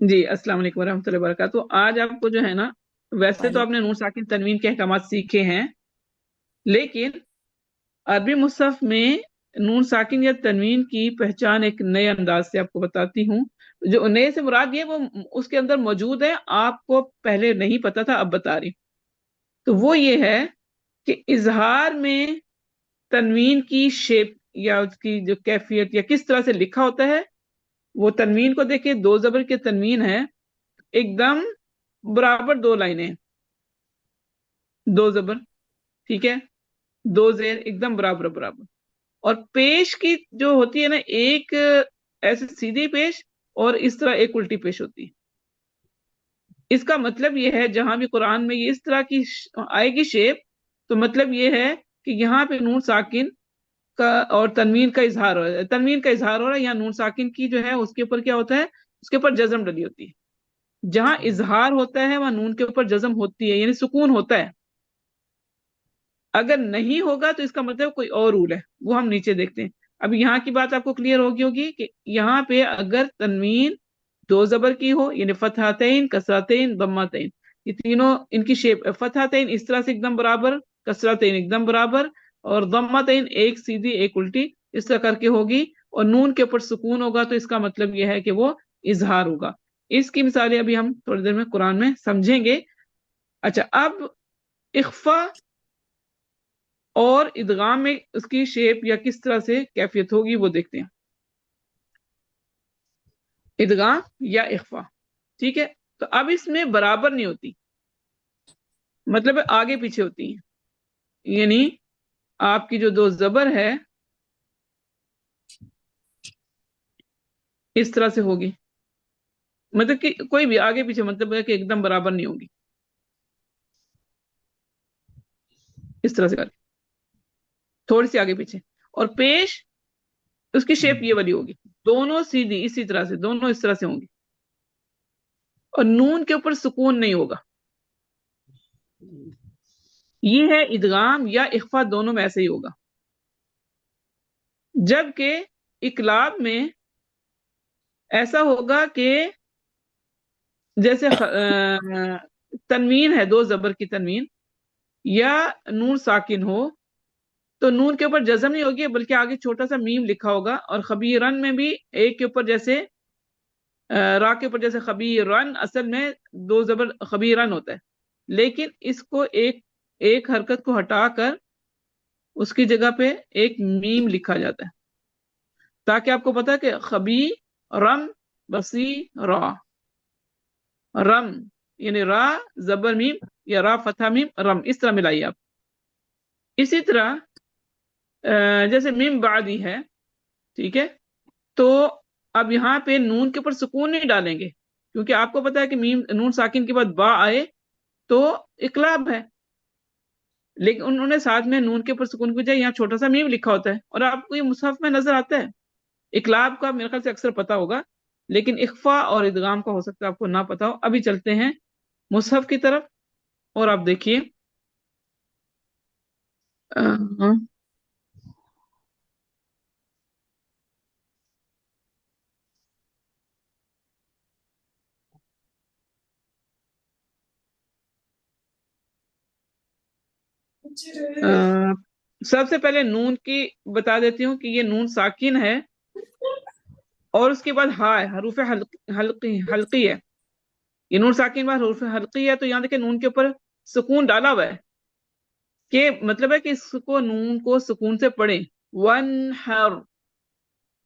جی السلام علیکم ورحمۃ اللہ وبرکاتہ۔ آج آپ کو جو ہے نا، ویسے تو آپ نے نون ساکن تنوین کے احکامات سیکھے ہیں، لیکن عربی مصحف میں نون ساکن یا تنوین کی پہچان ایک نئے انداز سے آپ کو بتاتی ہوں۔ جو نئے سے مراد یہ وہ اس کے اندر موجود ہے، آپ کو پہلے نہیں پتا تھا، اب بتا رہی ہوں۔ تو وہ یہ ہے کہ اظہار میں تنوین کی شیپ یا اس کی جو کیفیت یا کس طرح سے لکھا ہوتا ہے، وہ تنوین کو دیکھیں، دو زبر کے تنوین ہے، ایک دم برابر دو لائنیں، دو زبر، ٹھیک ہے، دو زیر، ایک دم برابر برابر، اور پیش کی جو ہوتی ہے نا، ایک ایسے سیدھی پیش اور اس طرح ایک الٹی پیش ہوتی ہے۔ اس کا مطلب یہ ہے جہاں بھی قرآن میں یہ اس طرح کی آئے گی شیپ، تو مطلب یہ ہے کہ یہاں پہ نون ساکن کا اور تنوین کا اظہار ہو رہا ہے، تنوین کا اظہار ہو رہا ہے، یا نون ساکن کی جو ہے اس کے اوپر کیا ہوتا ہے، اس کے اوپر جزم ڈلی ہوتی ہے۔ جہاں اظہار ہوتا ہے وہاں نون کے اوپر جزم ہوتی ہے، یعنی سکون ہوتا ہے۔ اگر نہیں ہوگا تو اس کا مطلب کوئی اور رول ہے، وہ ہم نیچے دیکھتے ہیں۔ اب یہاں کی بات آپ کو کلیئر ہوگی کہ یہاں پہ اگر تنوین دو زبر کی ہو، یعنی فتحتین، کسرتین، ضمتین، یہ تینوں ان کی شیپ، فتحتین اس طرح سے ایک دم برابر، کسرتین ایک دم برابر، اور ضمتین ایک سیدھی ایک الٹی، اس طرح کر کے ہوگی، اور نون کے اوپر سکون ہوگا، تو اس کا مطلب یہ ہے کہ وہ اظہار ہوگا۔ اس کی مثالیں ابھی ہم تھوڑی دیر میں قرآن میں سمجھیں گے۔ اچھا، اب اخفا اور ادغام میں اس کی شیپ یا کس طرح سے کیفیت ہوگی وہ دیکھتے ہیں۔ ادغام یا اخفا، ٹھیک ہے، تو اب اس میں برابر نہیں ہوتی، مطلب آگے پیچھے ہوتی ہیں، یعنی آپ کی جو دو زبر ہے اس طرح سے ہوگی، مطلب کہ کوئی بھی آگے پیچھے، مطلب ہے کہ ایک دم برابر نہیں ہوگی، اس طرح سے کر تھوڑی سی آگے پیچھے، اور پیش اس کی شیپ یہ والی ہوگی، دونوں سیدھی اسی طرح سے، دونوں اس طرح سے ہوں گی، اور نون کے اوپر سکون نہیں ہوگا۔ یہ ہے ادغام یا اخفا، دونوں میں ایسے ہی ہوگا۔ جبکہ اقلاب میں ایسا ہوگا کہ جیسے تنوین ہے، دو زبر کی تنوین، یا نون ساکن ہو، تو نون کے اوپر جزم نہیں ہوگی، بلکہ آگے چھوٹا سا میم لکھا ہوگا، اور خبیرن میں بھی ایک کے اوپر جیسے را کے اوپر جیسے خبیرن، اصل میں دو زبر خبیرن ہوتا ہے، لیکن اس کو ایک حرکت کو ہٹا کر اس کی جگہ پہ ایک میم لکھا جاتا ہے، تاکہ آپ کو پتا کہ خبی رم بسی را، رم یعنی را زبر میم یا را فتح میم رم، اس طرح ملائی آپ۔ اسی طرح جیسے میم بعدی ہے، ٹھیک ہے، تو اب یہاں پہ نون کے اوپر سکون نہیں ڈالیں گے، کیونکہ آپ کو پتا ہے کہ میم نون ساکن کے بعد با آئے تو اقلاب ہے، لیکن انہوں نے ساتھ میں نون کے اوپر سکون کی بجائے یہاں چھوٹا سا میم لکھا ہوتا ہے، اور آپ کو یہ مصحف میں نظر آتا ہے۔ اقلاب کا میرے خیال سے اکثر پتا ہوگا، لیکن اخفا اور ادغام کا ہو سکتا ہے آپ کو نہ پتا ہو۔ ابھی چلتے ہیں مصحف کی طرف، اور آپ دیکھیے سب سے پہلے نون کی بتا دیتی ہوں کہ یہ نون ساکن ہے، اور اس کے بعد ہا ہے، حروف حلقی ہے، یہ نون ساکن بعد حروف حلقی ہے، تو یہاں دیکھیں نون کے اوپر سکون ڈالا ہوا ہے، کہ مطلب ہے کہ اس کو نون کو سکون سے پڑھیں، ون،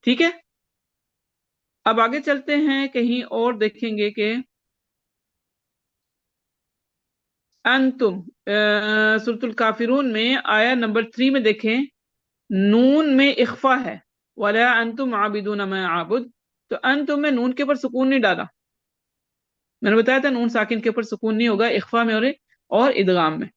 ٹھیک ہے۔ اب آگے چلتے ہیں، کہیں اور دیکھیں گے کہ انتم، سورۃ الکافرون میں آیا نمبر 3 میں دیکھیں، نون میں اخفا ہے، وَلَا أَنْتُمْ عَابِدُونَ مَا أَعْبُدُ، تو انتم میں نون کے اوپر سکون نہیں ڈالا، میں نے بتایا تھا نون ساکن کے اوپر سکون نہیں ہوگا اخفا میں اور ادغام میں،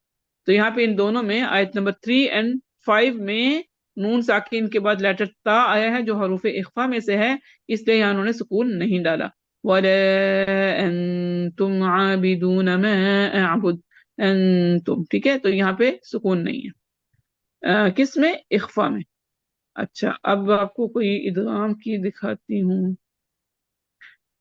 تو یہاں پہ ان دونوں میں آیت نمبر 3 اور 5 میں نون ساکن کے بعد لیٹر تا آیا ہے جو حروف اخفا میں سے ہے، اس لیے یہاں انہوں نے سکون نہیں ڈالا۔ وَلَا أَنْتُمْ عَابِدُونَ مَا أَعْبُدُ، انتم، ٹھیک ہے، تو یہاں پہ سکون نہیں ہے، کس میں؟ اخفا میں۔ اچھا، اب آپ کو کوئی ادغام کی دکھاتی ہوں۔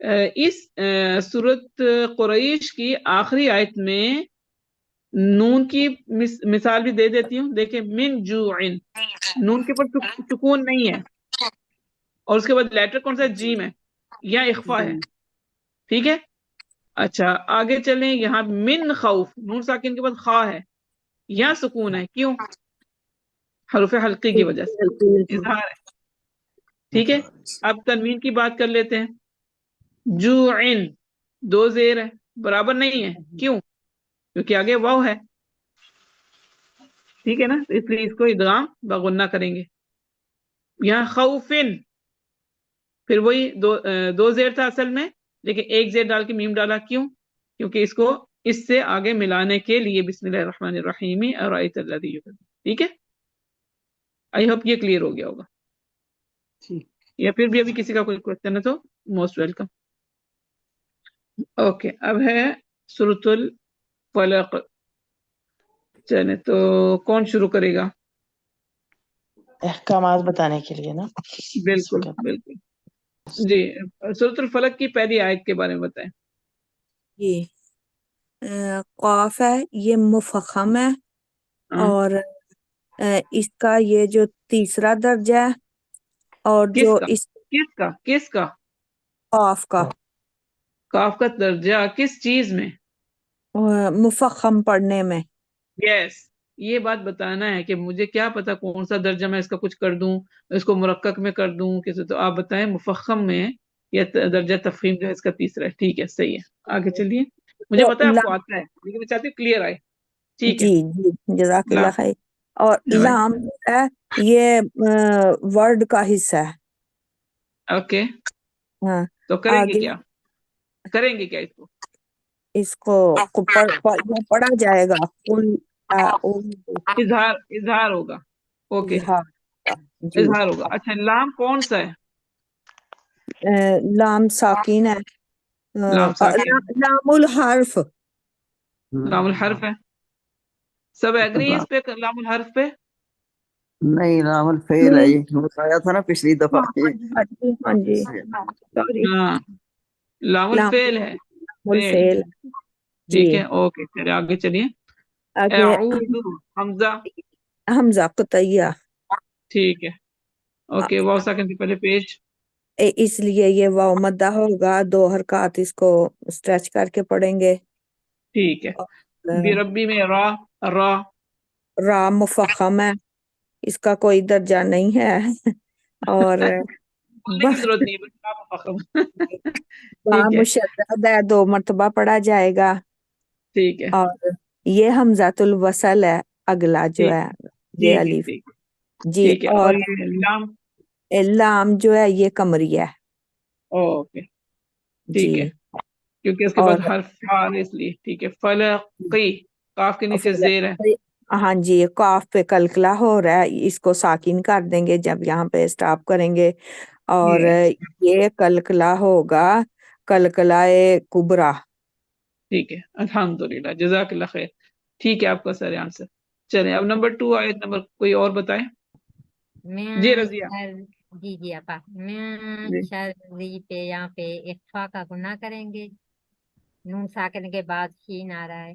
اس سورت قریش کی آخری آیت میں نون کی مثال بھی دے دیتی ہوں. دیکھیں من جوعن، نون کے اوپر سکون نہیں ہے، اور اس کے بعد لیٹر کون سا ہے؟ جیم ہے، یا اخفا ہے. ٹھیک ہے. اچھا آگے چلیں. یہاں من خوف، نون ساکن کے بعد خا ہے، یا سکون ہے. کیوں؟ حروف حلقی کی وجہ سے، اظہار ہے. ٹھیک ہے. اب تنوین کی بات کر لیتے ہیں. جوعن، دو زیر ہے، برابر نہیں ہے. کیوں؟ کیونکہ آگے واو ہے. ٹھیک ہے نا، اس لیے اس کو ادغام بغنہ کریں گے. یہاں خوفن، پھر وہی دو زیر تھا اصل میں، لیکن ایک زیر ڈال کے میم ڈالا. کیوں؟ کیونکہ اس کو اس سے آگے ملانے کے لیے. بسم اللہ الرحمن الرحیم ارأیت الذی یکذب. ٹھیک ہے. آئی ہوپ یہ کلیئر ہو گیا ہوگا. یا پھر بھی ابھی کسی کا کوئی کوشچن ہے تو موسٹ ویلکم. اوکے، اب ہے سورۃ الفلق. چلے تو کون شروع کرے گا؟ احکامات بتانے کے لیے نا. بالکل بالکل. جی، سورۃ الفلق کی پہلی آیت کے بارے میں بتائیں. یہ قاف ہے، یہ مفخم ہے، ہاں. اور اس کا یہ جو تیسرا درجہ ہے، اور کس جو کا اس کس کا کس کا قاف کا کاف کا درجہ کس چیز میں؟ مفخم پڑھنے میں. یس، یہ بات بتانا ہے کہ مجھے کیا پتا کون سا درجہ میں اس کا کچھ کر دوں، اس کو مرکک میں کر دوں کیسے. تو آپ بتائیں مفخم میں یا درجہ تفخیم جو ہے اس کا تیسرا ہے. ٹھیک ہے، صحیح ہے. آگے چلیے. مجھے تو پتا ہے آپ کو لام، آتا ہے، لیکن میں چاہتی ہوں کلیئر آئے. ٹھیک ہے. جی جی جزاک اللہ لام. خیر. اور جی. لام ہے، یہ ورڈ کا حصہ ہے. اوکے، ہاں. تو کریں گے آگے کیا؟ کریں گے کیا اس کو؟ اس کو یہ پڑھا جائے گا. قل اعوذ اظہار ہوگا. اوکے، بہار. جی. اظہار ہوگا. اچھا، لام کون سا ہے؟ لام ساکین ہے. لام ساکن، لام الحرف. لام الحرف ہے. سب ایگری اس پہ، لام الحرف پہ؟ نہیں، لام الفعل ہے، یہ بتایا تھا نا پچھلی دفعہ. ہاں جی، ہاں جی، سوری. ہاں، لام لام الفعل ہے. فعل. الفعل. جی. ٹھیک ہے. اوکے، چلیے آگے چلیے. آگے اعوذ، حمزہ. حمزہ قطعیہ. ٹھیک ہے. اوکے، واو ساکن سے پہلے پیش. اس لیے یہ واو مدہ ہوگا. 2 حرکات اس کو اسٹریچ کر کے پڑھیں گے. ٹھیک ہے. اور بربی میں را، را. را مفخم ہے، اس کا کوئی درجہ نہیں ہے. اور بولنے کی ضرورت نہیں ہے، بس را مفخم. با ٹھیک ہے. مشدد ہے، 2 مرتبہ پڑھا جائے گا. ٹھیک ہے. اور یہ حمزۃ الوصل ہے اگلا جو ٹھیک ہے، یہ ٹھیک ہے. الف. ٹھیک ہے. جی. ٹھیک ہے. اور اور یہ لام. لام جو ہے یہ قمری ہے. اوکے. جی. ٹھیک ہے، کیونکہ اس کے بعد اور حرف فا ہے اس لیے. ٹھیک ہے. فلقی، کاف کے نیچے زیر ہے. ہاں جی، قاف پہ کلکلا ہو رہا ہے، اس کو ساکن کر دیں گے جب یہاں پہ اسٹاپ کریں گے. اور یہ کلکلا ہوگا کلکلا کبرا. ٹھیک ہے. الحمدللہ، جزاک اللہ خیر. ٹھیک ہے، آپ کا سر آنسر. چلیں اب نمبر 2 آیت نمبر کوئی اور بتائیں. جی رضیہ. جی آپا، میں جی. شرری پہ یہاں پہ اخفا کا گناہ کریں گے. نون ساکن کے بعد شین آ رہا ہے.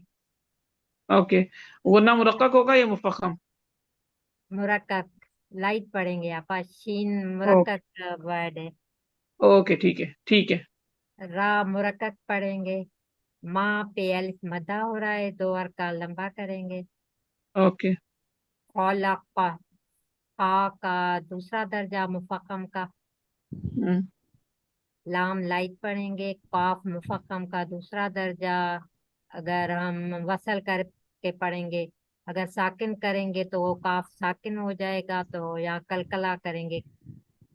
اوکے، غنہ مرقق ہوگا یا مفخم؟ مرکب لائٹ پڑھیں گے آپا. شین اوکے. مرکب ورڈ ہے. اوکے، ٹھیک ہے. ٹھیک ہے. را مرکب پڑھیں گے. ماں پہ الف مدہ ہو رہا ہے، 2 حرکات لمبا کریں گے. اوکے. خلق، خا کا دوسرا درجہ مفخم کا. ہم. لام لائٹ پڑھیں گے. قاف مفخم کا دوسرا درجہ. اگر ہم وصل کر کے پڑھیں گے، اگر ساکن کریں گے تو وہ کاف ساکن ہو جائے گا، تو یا کلکلا کریں گے.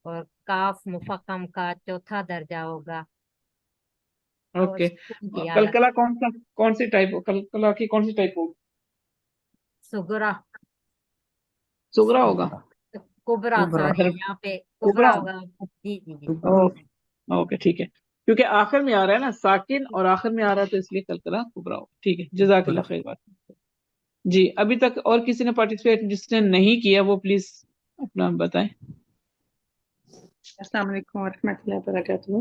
اور کاف مفخم کا چوتھا درجہ ہوگا. اور اوکے. سکون کی حالت کلکلا کون سی ٹائپ ہو؟ کلکلا کی کون سی ٹائپ ہو؟ سگرا، سغرا ہوگا. کبرا، سوری حرف یہاں پہ کبرا. کبرا ہوگا. جی. اوکے، ٹھیک ہے. کیونکہ آخر میں آ رہا ہے نا ساکن، اور آخر میں آ رہا ہے تو اس لیے کلکلا کبرا ہوگا. ٹھیک ہے، جزاک اللہ خیر. بات. جی، ابھی تک اور کسی نے پارٹیسپیٹ جس نے نہیں کیا وہ پلیز اپنا بتائیں. السلام علیکم ورحمۃ اللہ وبرکاتہ.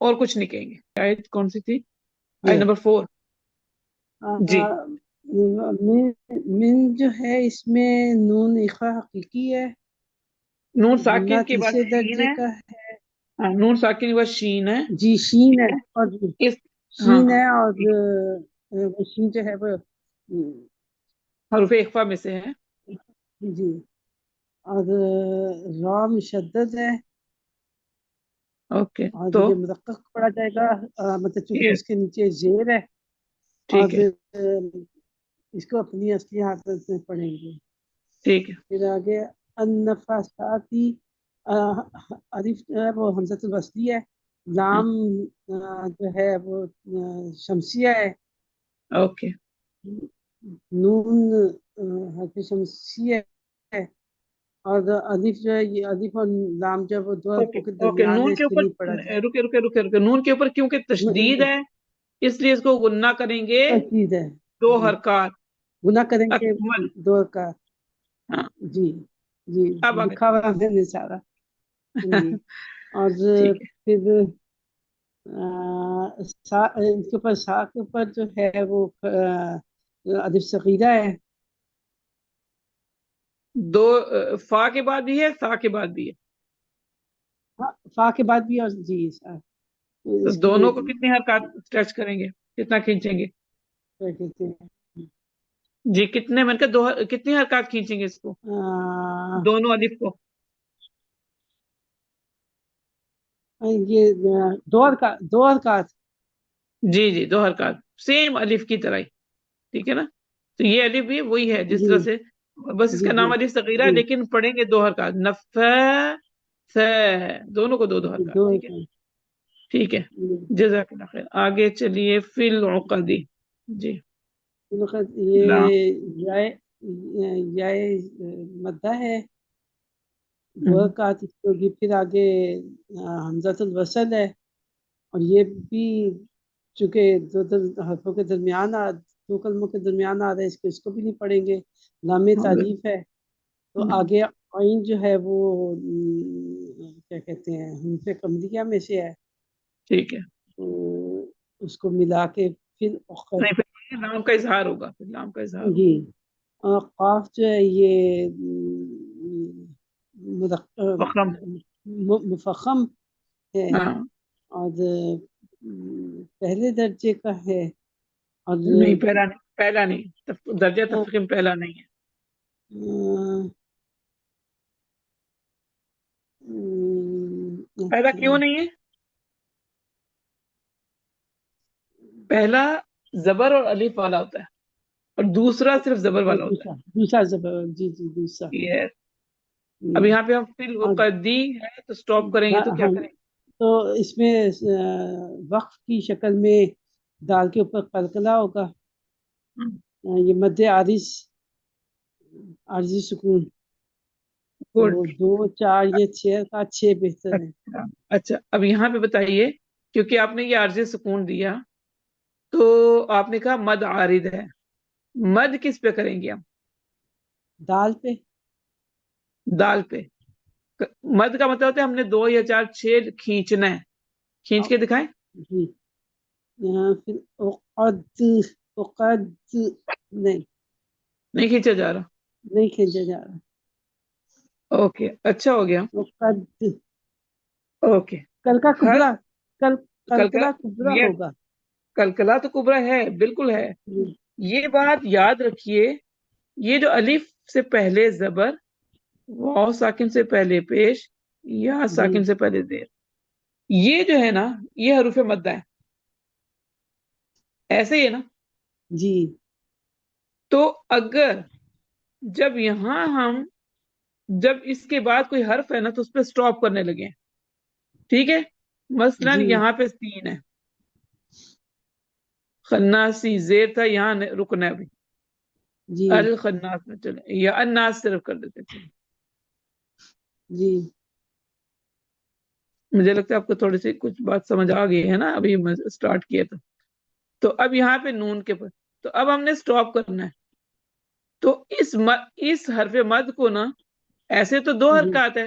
اور کچھ نہیں کہیں گے. آیت کون سی تھی؟ آیت نمبر 4. جی من جو ہے اس میں نون اخفا حقیقی ہے، نون غنہ ساکن کے بعد تیسرے شین درجے ہے. کا ہاں، نون ساکن کے بعد شین ہے. جی شین ٹھیک ہے، ہے. اور اس ہاں شین ہاں ہے، اور ٹھیک ہے. وہ شین جو ہے وہ حروف اخفا میں سے ہے. جی، اور را مشدد ہے، اوکے اور تو یہ مرقق پڑھا جائے گا، مطلب چونکہ یہ اس کے نیچے زیر ہے، اور ٹھیک ہے. اس کو اپنی اصلی حالت میں پڑھیں گے. ٹھیک ہے. پھر آگے النفاساتی، الف جو ہے وہ حمزۃ الوصلی ہے، لام جو ہے وہ شمسیہ ہے، اوکے. نون حرف شمسیہ ہے، اور الف جو ہے یہ الف اور لام جو ہے وہ دو اوکے حرفوں کے اوکے. درمیان ہے، نون اس کے لیے اوپر نہیں پڑھا جائے. رکے. نون کے اوپر کیونکہ تشدید ہے اس لیے اس کو غنہ کریں گے تشدید ہے، 2 جی، حرکات. گناہ کریں گے اکمل. دو کا. ہاں جی جی، اب آگے لکھا ہوا میں نے سارا. جی، اور ٹھیک ہے. پھر ان کے اوپر سا کے اوپر جو ہے وہ الف صغیرہ ہے. 2 فا کے بعد بھی ہے، سا کے بعد بھی ہے. ہاں، فا کے بعد بھی، اور جی تو اس کے لیے دونوں کو کتنی حرکات ٹچ کریں گے، کتنا کھینچیں گے؟ کیا کہتے ہیں، جی کتنے من کے کتنی حرکات کھینچیں گے اس کو، دونوں الف کو؟ یہ دو حرکات. جی 2 حرکات سیم الف کی طرح ہی. ٹھیک ہے نا. تو یہ الف بھی وہی ہے جس جی طرح سے، بس اس جی کا جی نام الف صغیرہ ہے جی لیکن پڑھیں گے 2 حرکات. دونوں کو 2 حرکات. دو ٹھیک ہے. حرکات. ٹھیک ہے. جی. جزاک اللہ خیر. آگے چلیے فی العقدی. جی یہ لام. یائے مدہ ہے، 2 ہم، حرکات اس کو بھی. پھر آگے حمزۃ الوصل ہے، اور یہ بھی چونکہ دو حرفوں کے درمیان 2 کلموں کے درمیان آ رہا ہے، اس کو بھی نہیں پڑھیں گے. لام تعریف ہے، تو آگے عین جو ہے وہ کیا کہتے ہیں حروف قمریہ میں سے ہے، ٹھیک ہے. تو اس کو ملا کے پھر نہیں پھر لام کا اظہار ہوگا، پھر لام کا اظہار ہوگا. جی. قاف جو ہے یہ فخم. مفخم ہے، ہاں اور پہلے درجے کا ہے، اور نہیں پہلا نہیں. درجہ تفخیم پہلا نہیں ہے. پہلا اچھا، کیوں نہیں ہے؟ پہلا زبر اور الف والا ہوتا ہے اور دوسرا صرف زبر والا ہوتا دوسرا زبر، جی جی دوسرا. ہے. یہ اب یہاں پہ ہم فی العقدی ہے تو سٹاپ کریں گے تو کیا ہم کریں گے؟ تو اس میں وقف کی شکل میں دال کے اوپر قلقلہ ہوگا. یہ مد عارضی سکون، تو گڈ. 2 4 یہ 6 کا 6 بہتر ہے. اچھا اب یہاں پہ بتائیے، کیونکہ آپ نے یہ عارضی سکون دیا تو آپ نے کہا مد عارض ہے. مد کس پہ کریں گے ہم؟ دال پہ. دال پہ. مد کا مطلب ہوتا ہے ہم نے 2 یا 4 6 کھینچنا ہے. کھینچ کے دکھائیں. جی، پھر اقد نہیں کھینچا جا رہا. نہیں کھینچا جا رہا. اوکے اچھا ہو گیا. اقد اوکے. کل کا ہر کبرا، کلکلا کلکلا کبرا یہ ہوگا. کلکلا تو کبرا ہے، بالکل ہے. جی یہ بات یاد رکھیے، یہ جو الف سے پہلے زبر، واو ساکن سے پہلے پیش، یا جی ساکن سے پہلے زیر، یہ جو ہے نا یہ حروف مدہ ہے. ایسے ہی ہے نا. جی تو اگر جب یہاں ہم جب اس کے بعد کوئی حرف ہے نا تو اس پہ سٹاپ کرنے لگے، ٹھیک ہے. مثلا جی یہاں پہ 3 ہے، خناسی زیر تھا، یہاں رکنا ہے ابھی. جی الخناس میں چلے یا الناس صرف کر دیتے. چلے جی مجھے لگتا ہے آپ کو تھوڑی سی کچھ بات سمجھ آ گئی ہے نا ابھی اسٹارٹ کیا تو اب یہاں پہ نون کے پر تو اب ہم نے سٹاپ کرنا ہے. تو اس حرف مد کو نا ایسے تو 2 جی حرکات ہے،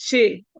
6,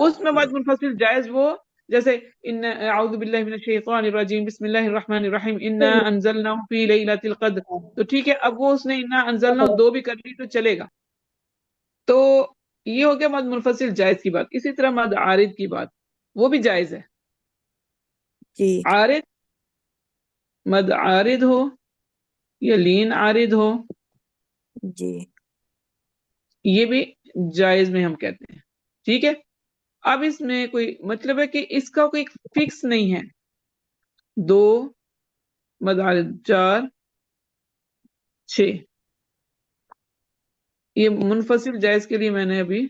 اس میں مد منفصل جائز وہ جیسے ان اعوذ باللہ من الشیطان الرجیم بسم اللہ الرحمن الرحیم انا انزلناہ فی لیلۃ القدر، تو ٹھیک ہے، اب وہ اس نے انا انزلناہ دو بھی کر لی تو چلے گا. تو یہ ہو گیا مد منفصل جائز کی بات. اسی طرح مد عارض کی بات وہ بھی جائز ہے. جی عارض، مد عارض ہو یا لین عارض ہو، جی یہ بھی جائز میں ہم کہتے ہیں. ٹھیک ہے. اب اس میں کوئی مطلب ہے کہ اس کا کوئی فکس نہیں ہے. 2 مد عارض 4 6 یہ منفصل جائز کے لیے میں نے ابھی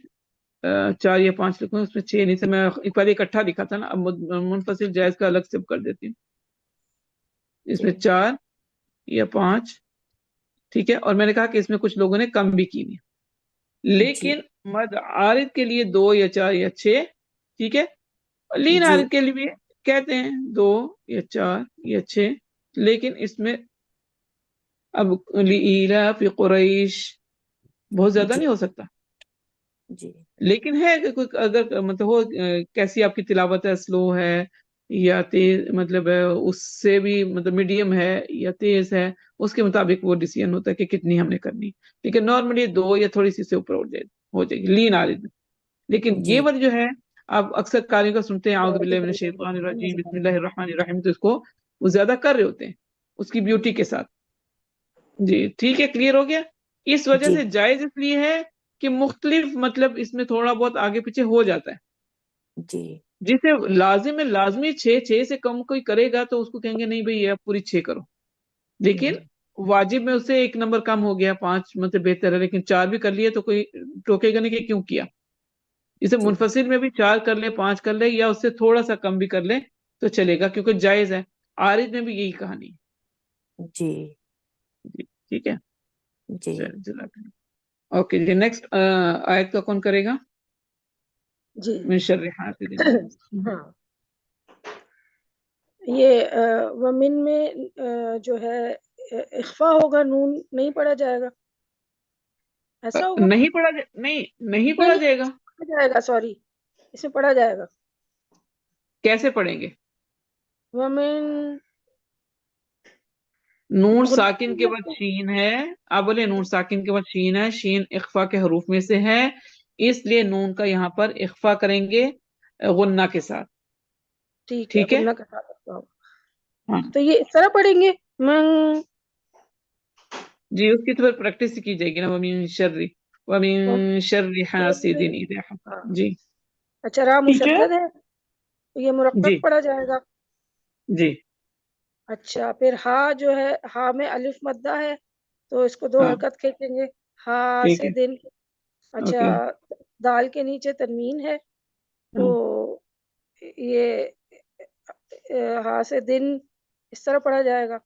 4 یا 5 لکھوں، اس میں 6 نہیں تھے. میں ایک بار اکٹھا لکھا تھا نا، اب منفصل جائز کا الگ سے کر دیتی ہوں. اس میں جی 4 یا 5. ٹھیک ہے. اور میں نے کہا کہ اس میں کچھ لوگوں نے کم بھی کی ہوئی. جی لیکن مد عارض کے لیے 2 یا 4 یا 6. ٹھیک ہے. اور لین جی عارض کے لیے بھی کہتے ہیں 2 یا 4 یا 6. لیکن اس میں اب لإیلاف قریش بہت زیادہ جی نہیں ہو سکتا. جی لیکن ہے کہ کوئی اگر مطلب ہو کیسی آپ کی تلاوت ہے، سلو ہے یا تیز، مطلب اس سے بھی مطلب میڈیم ہے یا تیز ہے، اس کے مطابق وہ ڈیسیژن ہوتا ہے کہ کتنی ہم نے کرنی. لیکن نارملی 2 یا تھوڑی سی سے اوپر ہو جائے گی لین عارض میں. لیکن جی یہ والی جو ہے آپ اکثر قاریوں کا سنتے ہیں اعوذ باللہ من الشیطان الرجیم بسم اللہ الرحمن الرحیم، تو اس کو وہ زیادہ کر رہے ہوتے ہیں اس کی بیوٹی کے ساتھ. جی ٹھیک ہے، کلیئر ہو گیا. اس وجہ جی سے جائز اس لیے ہے کہ مختلف مطلب اس میں تھوڑا بہت آگے پیچھے ہو جاتا ہے. جی جسے لازم ہے لازمی 6 سے کم کوئی کرے گا تو اس کو کہیں گے نہیں بھئی یہ آپ پوری 6 کرو. لیکن واجب میں اس سے 1 نمبر کم ہو گیا، 5 مطلب بہتر ہے. لیکن 4 بھی کر لیے تو کوئی ٹوکے گا نہیں کہ کیوں کیا. اسے جی منفصل میں بھی 4 کر لے، 5 کر لے، یا اس سے تھوڑا سا کم بھی کر لے تو چلے گا، کیونکہ جائز ہے. عارض میں بھی یہی کہانی ہے. جی جی ٹھیک ہے. جی چلیں جزاک اللہ. اوکے جی، نیکسٹ آیت کا کون کرے گا؟ جی من شر حاسد. ہاں، یہ ومن میں جو ہے اخفا ہوگا، نون نہیں پڑھا جائے گا، ایسا ہوگا؟ نہیں پڑھا نہیں نہیں پڑھا نہیں، جائے گا. پڑھا جائے گا، سوری، اس میں پڑھا جائے گا. کیسے پڑھیں گے؟ ومن نون ساکن کے بعد غنہ، شین ہے. آپ بولے نون ساکن کے بعد شین ہے. شین اخفا کے حروف میں سے ہے، اس لیے نون کا یہاں پر اخفا کریں گے غنہ کے ساتھ. ٹھیک ہے، ٹھیک ہے. غنہ کے ساتھ رکھتا ہوں. ہاں تو یہ اس طرح پڑھیں گے من، جی، اس کی تو پھر پریکٹس کی جائے گی نا. ومن شر حاسد اذا حسد. ہاں. جی اچھا، را ٹھیک ہے. مشدد ہے تو یہ جی مرقق پڑھا جائے گا. جی اچھا، پھر ہا جو ہے، ہا میں الف مدہ ہے تو اس کو 2 ہاں حرکت کھینچیں گے، ہا ٹھیک سے ہے. دن. اچھا، اوکے. دال کے نیچے تنوین ہے تو ہاں. یہ ہا سے دن اس طرح پڑھا جائے گا.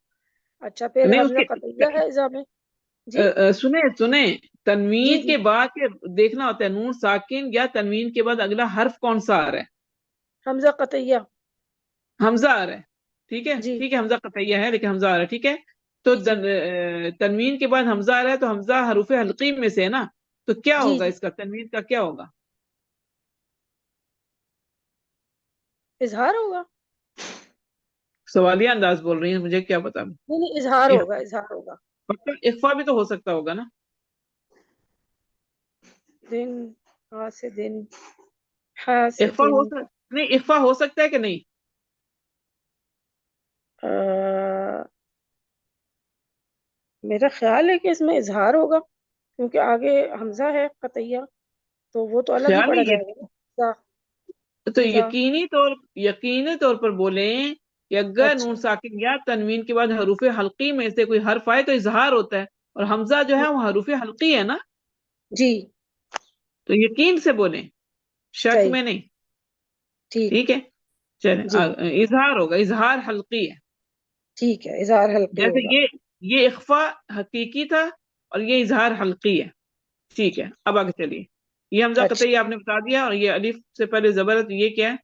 اچھا، پھر نہیں اس حمزہ کے قطعیہ ہے اذا میں. جی سنیں جی تنوین جی، کے بعد کے دیکھنا ہوتا ہے نون ساکن یا تنوین کے بعد اگلا حرف کون سا آ رہا ہے. حمزہ قطعیہ. حمزہ آ رہا ہے. ٹھیک ہے. جی ٹھیک ہے، حمزہ قطعیہ ہے لیکن حمزہ آ رہا ہے. ٹھیک ہے. تو جی جی تنوین کے بعد حمزہ آ رہا ہے تو حمزہ حروف حلقی میں سے ہے نا. تو کیا جی ہوگا جی، اس کا تنوین کا کیا ہوگا؟ اظہار ہوگا. سوالیہ انداز بول رہی ہیں، مجھے کیا پتا. نہیں نہیں، اظہار ہوگا، اظہار ہوگا. اخفا بھی تو ہو سکتا ہوگا نا. دن، ہا سے دن، ہا سے اخفا دن. ہو سکتا نہیں، اخفا ہو سکتا ہے کہ نہیں؟ میرا خیال ہے کہ اس میں اظہار ہوگا کیونکہ آگے حمزہ ہے قطعیہ تو وہ تو الگ ہی خیال پڑھا ہے جائے گا. تو اذا یقینی طور پر بولیں کہ اگر اچھا، نون ساکن یا تنوین کے بعد حروف حلقی میں سے کوئی حرف آئے تو اظہار ہوتا ہے، اور حمزہ جو ہے وہ حروف حلقی ہے نا. جی تو یقین سے بولیں، شک صحیح، میں نہیں. ٹھیک، ٹھیک ہے. چلیں جی اظہار ہوگا، اظہار حلقی ہے. ٹھیک ہے، اظہار حلقی جیسے ہوگا. یہ اخفا حقیقی تھا اور یہ اظہار حلقی ہے. ٹھیک ہے. اب آگے چلیے. یہ حمزہ قطعی اچھا، آپ نے بتا دیا، اور یہ الف سے پہلے زبر ہے تو یہ کیا ہے؟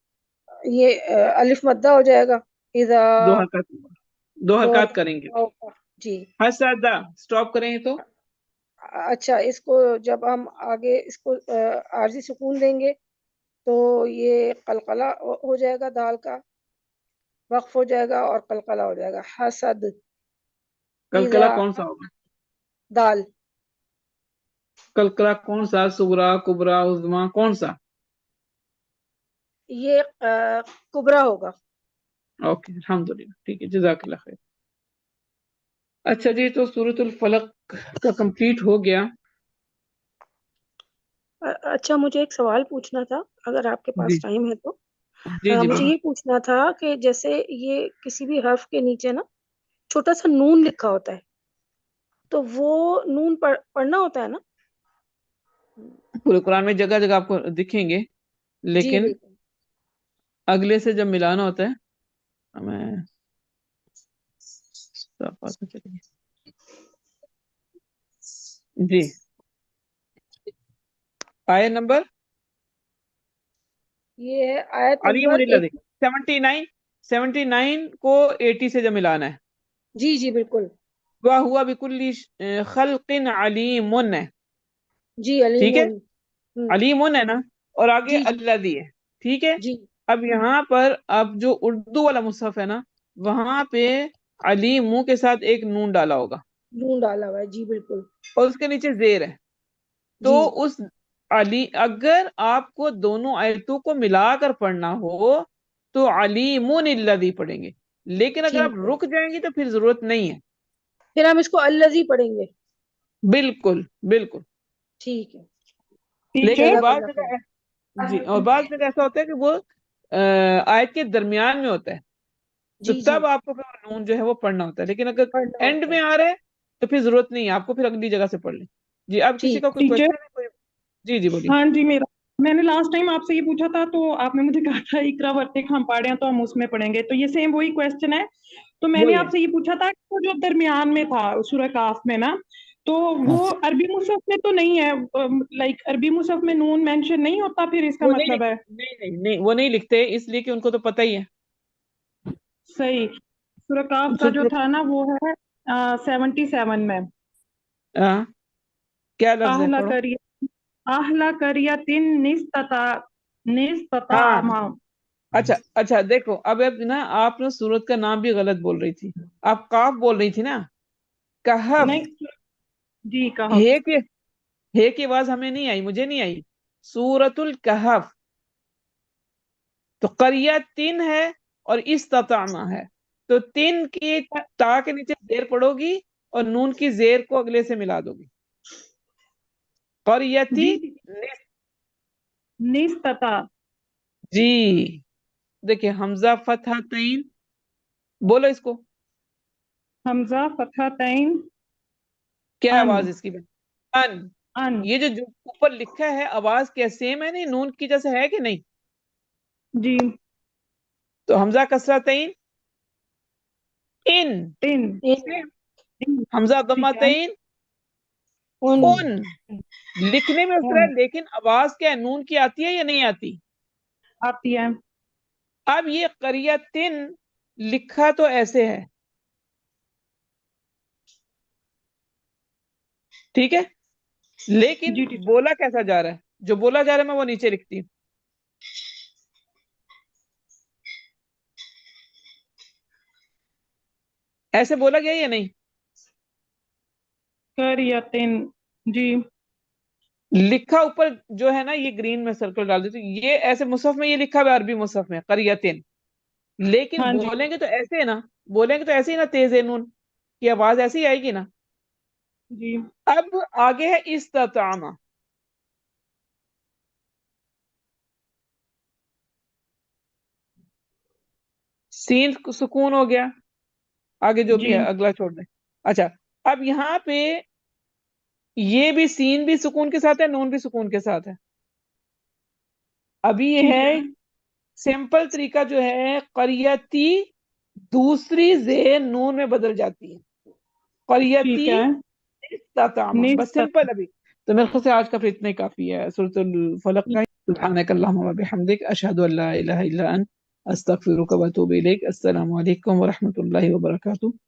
یہ الف مدہ ہو جائے گا. اذا 2 حرکات. 2 حرکات کریں گے. ہوگا. جی. حسدا سٹاپ کریں گے تو اچھا، اس کو جب ہم آگے اس کو عارضی سکون دیں گے تو یہ قلقلہ ہو جائے گا، دال کا وقف ہو جائے گا اور قلقلہ ہو جائے گا. حسد کلکلا اذا کون سا ہوگا؟ دال کلکلا کون سا؟ صغرا، کبرا، عظما، کون سا؟ یہ کبرا ہوگا. اوکے، الحمدللہ، ٹھیک ہے، جزاک اللہ خیر. اچھا جی، تو سورۃ الفلق کا کمپلیٹ ہو گیا. اچھا، مجھے ایک سوال پوچھنا تھا اگر آپ کے جی پاس ٹائم ہے تو. جی جی مجھے بولیے. یہ پوچھنا تھا کہ جیسے یہ کسی بھی حرف کے نیچے نا چھوٹا سا نون لکھا ہوتا ہے، تو وہ نون پڑھنا ہوتا ہے نا؟ پورے قرآن میں جگہ جگہ آپ کو دکھیں گے، جی لیکن بالکل. اگلے سے جب ملانا ہوتا ہے، ہمیں صفحات میں چلیے. جی، آیت نمبر یہ ہے آیت علیم نمبر الذی 79 کو 80 سے جب ملانا ہے. جی جی بالکل. وَهُوَ بِكُلِّ خَلْقٍ عَلِيمٌ ہے، جی ٹھیک ہے، علیمون. علیمٌ ہے نا، اور آگے جی جی الذی ہے، ٹھیک ہے. جی اب یہاں پر اب جو اردو والا مصحف ہے نا، وہاں پہ علیم کے ساتھ ایک نون ڈالا ہوگا نون ڈالا ہوا ہے. جی بالکل. اور اس کے نیچے زیر ہے. تو جی اس اگر آپ کو دونوں آیتوں کو ملا کر پڑھنا ہو تو علیم الذی پڑھیں گے، لیکن اگر آپ ٹھیک ہے، رک جائیں گے تو پھر ضرورت نہیں ہے. پھر ہم اس کو الذی پڑھیں گے. بالکل بالکل. ٹھیک ہے. لیکن جزاک بعض اللہ خیر. جگہ جی، اور بعض جگہ ایسا ہوتا ہے کہ وہ آیت کے درمیان میں ہوتا ہے، تو جی جی تب آپ کو پھر نون جو ہے وہ پڑھنا ہوتا ہے، لیکن اگر پڑھنا اینڈ ہوتا ہے. میں آ رہا ہے تو پھر ضرورت نہیں ہے، آپ کو پھر اگلی جگہ سے پڑھ لیں. جی، اب کسی ٹھیک. کا کوئی ٹیچر، کوشچن ہے؟ کوئی؟ جی جی بولیے. ہاں جی، میں نے لاسٹ ٹائم آپ سے یہ پوچھا تھا تو آپ نے مجھے کہا تھا اقرا ورتق ہم پڑھ رہے ہیں تو ہم اس میں پڑھیں گے، تو یہ سیم وہی کوشچن ہے. تو میں نے بولیے. آپ سے یہ پوچھا تھا کہ وہ جو درمیان میں تھا سورہ کاف میں نا، تو وہ عربی مصحف میں تو نہیں ہے، لائک عربی مصحف میں نون مینشن نہیں ہوتا، پھر اس کا وہ نہیں مطلب ہے؟ نہیں وہ نہیں لکھتے، اس لیے کہ ان کو تو پتہ ہی ہے. صحیح. سورہ کاف کا جو تھا نا وہ ہے 77 میں. ہاں، کیا لفظ ہے؟ پڑھو. اہلا کریتن ہاں، نستطاع. اچھا دیکھو، اب نا آپ نے سورت کا نام بھی غلط بول رہی تھی، آپ کاف بول رہی تھی نا. کہف، نہیں جی، کہف. ہے کی آواز ہمیں نہیں آئی، مجھے نہیں آئی. سورت الکہف. تو قریہ تین ہے اور استطعنا ہے، تو تین کی تا کے نیچے زیر پڑو گی اور نون کی زیر کو اگلے سے ملا دو گی. قریتی جی نستطاع. جی. دیکھیں حمزہ فتح تین، بولو اس کو، حمزہ فتح تین. کیا ان آواز اس کی بات؟ ان. ان. یہ جو اوپر لکھا ہے آواز کیا سیم ہے؟ نہیں نون کی جیسے ہے کہ نہیں؟ جی. تو حمزہ کسرہ تین، ان. ان. حمزہ ضمہ ٹھیک ہے. تین، ان ان. لکھنے میں اس طرح، لیکن آواز کیا ہے؟ نون کی آتی ہے یا نہیں آتی؟ آتی ہے. اب یہ قریتن لکھا تو ایسے ہے، ٹھیک ہے، لیکن جی ٹھیک. بولا کیسا جا رہا ہے؟ جو بولا جا رہا ہے میں وہ نیچے لکھتی ہوں. ایسے بولا گیا یا نہیں؟ کریتن. جی. لکھا اوپر جو ہے نا، یہ گرین میں سرکل ڈال دیتی، یہ ایسے مصحف میں یہ لکھا ہوا ہے عربی مصحف میں قریتن، لیکن ہاں جی. بولیں گے تو ایسے ہے نا، بولیں گے تو ایسے ہی نا، تیز نون کی آواز ایسی ہی آئے گی نا. جی. اب آگے ہے استطعنا. سین سکون ہو گیا، آگے جو بھی جی. ہے اگلا چھوڑ دیں. اچھا، اب یہاں پہ یہ بھی سین بھی سکون کے ساتھ ہے، نون بھی سکون کے ساتھ ہے. ابھی یہ ٹھیک ہے ہے. سمپل طریقہ جو ہے، قریتی دوسری زیر نون میں بدل جاتی ہے، قریتی ٹھیک ہے. استطعنا. بس نستطاع. سمپل. ابھی تو میرے خیال سے آج کا پھر اتنا ہی کافی ہے سورۃ الفلق کا. سبحانک اللہم و بحمدک، اشہد ان لا الہ الا انت، استغفرک و اتوب الیک. السلام علیکم ورحمۃ اللہ وبرکاتہ.